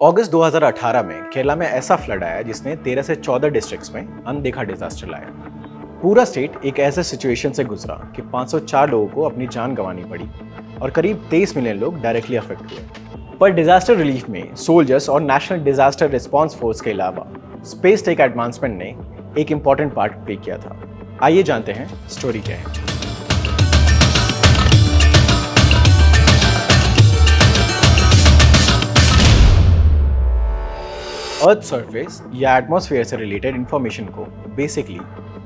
अगस्त 2018 में केरला में ऐसा फ्लड आया जिसने 13 से 14 डिस्ट्रिक्ट्स में अनदेखा डिजास्टर लाया। पूरा स्टेट एक ऐसे सिचुएशन से गुजरा कि 504 लोगों को अपनी जान गंवानी पड़ी और करीब 23 मिलियन लोग डायरेक्टली अफेक्ट हुए। पर डिजास्टर रिलीफ में सोल्जर्स और नेशनल डिजास्टर रिस्पांस फोर्स के अलावा स्पेस टेक एडवांसमेंट ने एक इंपॉर्टेंट पार्ट प्ले किया था। आइए जानते हैं स्टोरी क्या है। अर्थ सरफेस या एटमॉस्फेयर से रिलेटेड इंफॉर्मेशन को बेसिकली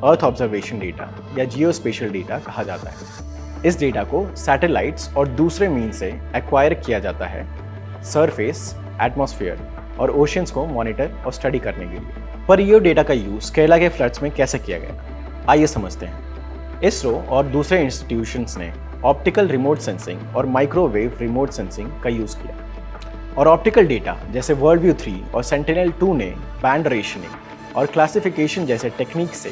अर्थ ऑब्जर्वेशन डेटा या जियोस्पेशियल डेटा कहा जाता है। इस डेटा को सैटेलाइट्स और दूसरे मीन से एक्वायर किया जाता है सरफेस, एटमॉस्फेयर और ओशियंस को मॉनिटर और स्टडी करने के लिए। पर ये डेटा का यूज़ केरला के फ्लड्स में कैसे किया गया, आइए समझते हैं। इसरो और दूसरे इंस्टीट्यूशंस ने ऑप्टिकल रिमोट सेंसिंग और माइक्रोवेव रिमोट सेंसिंग का यूज़ किया और ऑप्टिकल डेटा जैसे वर्ल्ड व्यू 3 और सेंटिनल-2 ने बैंड रेशनिंग और क्लासिफिकेशन जैसे टेक्निक से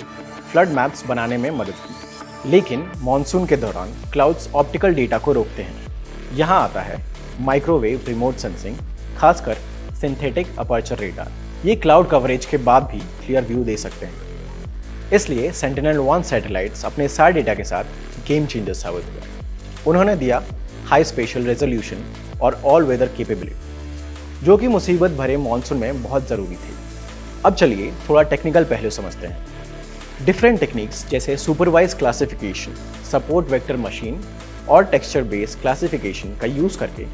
फ्लड मैप्स बनाने में मदद की। लेकिन मॉनसून के दौरान क्लाउड्स ऑप्टिकल डेटा को रोकते हैं। यहाँ आता है माइक्रोवेव रिमोट सेंसिंग, खासकर सिंथेटिक अपर्चर रेडार। ये क्लाउड कवरेज के बाद भी क्लियर व्यू दे सकते हैं। इसलिए सेंटिनल-1 सैटेलाइट्स अपने सारे डेटा के साथ गेम चेंजर साबित हुए। उन्होंने दिया हाई स्पेशल रेजोल्यूशन और ऑल वेदर कैपेबिलिटी, जो कि मुसीबत भरे मॉनसून में बहुत ज़रूरी थी। अब चलिए थोड़ा टेक्निकल पहलू समझते हैं। डिफरेंट टेक्निक्स जैसे supervise classification, support vector machine और टेक्सचर बेस्ड क्लासिफिकेशन का यूज़ करके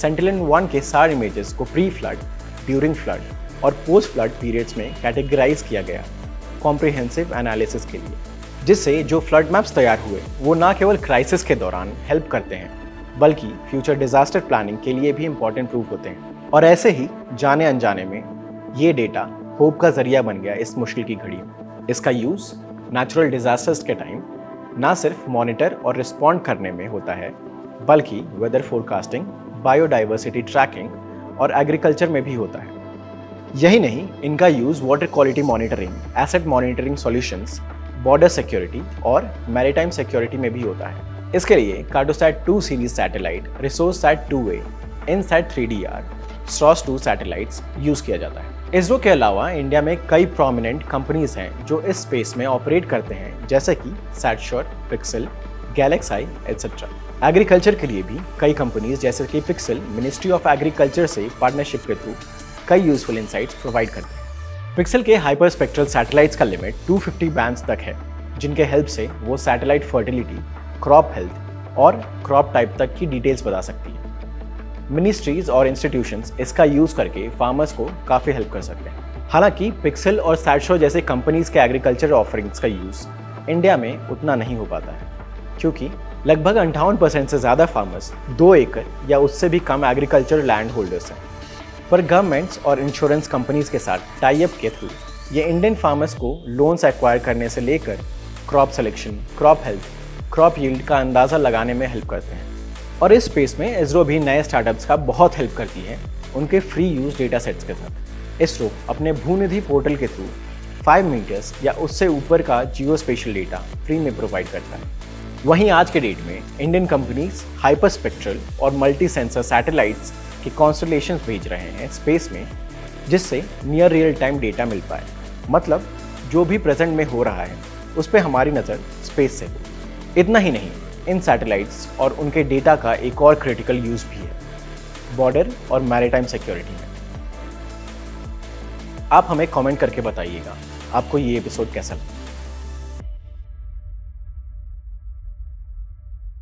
सेंटिनल-1 के सारे इमेजेस को प्री फ्लड, ड्यूरिंग फ्लड और पोस्ट फ्लड पीरियड्स में कैटेगराइज किया गया कॉम्प्रिहेंसिव एनालिसिस के लिए, जिससे जो फ्लड मैप्स तैयार हुए वो ना केवल क्राइसिस के दौरान हेल्प करते हैं बल्कि फ्यूचर डिजास्टर प्लानिंग के लिए भी इंपॉर्टेंट प्रूफ होते हैं। और ऐसे ही जाने अनजाने में ये डेटा होप का जरिया बन गया इस मुश्किल की घड़ी में। इसका यूज़ नेचुरल डिजास्टर्स के टाइम ना सिर्फ मॉनिटर और रिस्पॉन्ड करने में होता है बल्कि वेदर फोरकास्टिंग, बायोडाइवर्सिटी ट्रैकिंग और एग्रीकल्चर में भी होता है। यही नहीं, इनका use water quality monitoring, asset monitoring solutions, border security और मैरीटाइम सिक्योरिटी में भी होता है। इसके लिए Cartosat two series satellite, Resourcesat two A, INSAT three D R, SROS-2 satellites use किया जाता है। इसरो के अलावा इंडिया में कई प्रोमिनेंट कंपनीज हैं जो इस स्पेस में ऑपरेट करते हैं, जैसे कि सैटश्योर, पिक्सेल, गैलेक्साई एटसेट्रा। एग्रीकल्चर के लिए भी कई कंपनीज जैसे कि पिक्सेल मिनिस्ट्री ऑफ एग्रीकल्चर से पार्टनरशिप के थ्रू कई यूजफुल इंसाइट्स प्रोवाइड करते हैं। पिक्सेल के हाइपरस्पेक्ट्रल सैटेलाइट्स का लिमिट 250 बैंड्स तक है, जिनके हेल्प से वो सैटेलाइट फर्टिलिटी, क्रॉप हेल्थ और क्रॉप टाइप तक की डिटेल्स बता सकती है। मिनिस्ट्रीज और इंस्टीट्यूशंस इसका यूज़ करके फार्मर्स को काफ़ी हेल्प कर सकते हैं। हालांकि पिक्सेल और सैटशो जैसे कंपनीज के एग्रीकल्चर ऑफरिंग्स का यूज़ इंडिया में उतना नहीं हो पाता है, क्योंकि लगभग 58% से ज़्यादा फार्मर्स 2 एकड़ या उससे भी कम एग्रीकल्चर लैंड होल्डर्स हैं। पर गवर्नमेंट्स और इंश्योरेंस कंपनीज के साथ टाई अप के थ्रू ये इंडियन फार्मर्स को लोन्स एक्वायर करने से लेकर crop selection, crop health, crop yield का अंदाज़ा लगाने में हेल्प करते हैं। और इस स्पेस में इसरो भी नए स्टार्टअप्स का बहुत हेल्प करती है उनके फ्री यूज डेटा सेट्स के साथ। इसरो अपने भूनिधि पोर्टल के थ्रू 5 मीटर्स या उससे ऊपर का जियोस्पेशियल डेटा फ्री में प्रोवाइड करता है। वहीं आज के डेट में इंडियन कंपनीज हाइपरस्पेक्ट्रल और मल्टी सेंसर सैटेलाइट्स के कॉन्स्टलेशंस भेज रहे हैं स्पेस में, जिससे नियर रियल टाइम डेटा मिल पाए। मतलब जो भी प्रेजेंट में हो रहा है उस पर हमारी नज़र स्पेस से हो। इतना ही नहीं, इन सैटेलाइट्स और उनके डेटा का एक और क्रिटिकल यूज़ भी है बॉर्डर और मैरीटाइम सिक्योरिटी में। आप हमें कमेंट करके बताइएगा आपको ये एपिसोड कैसा लगा।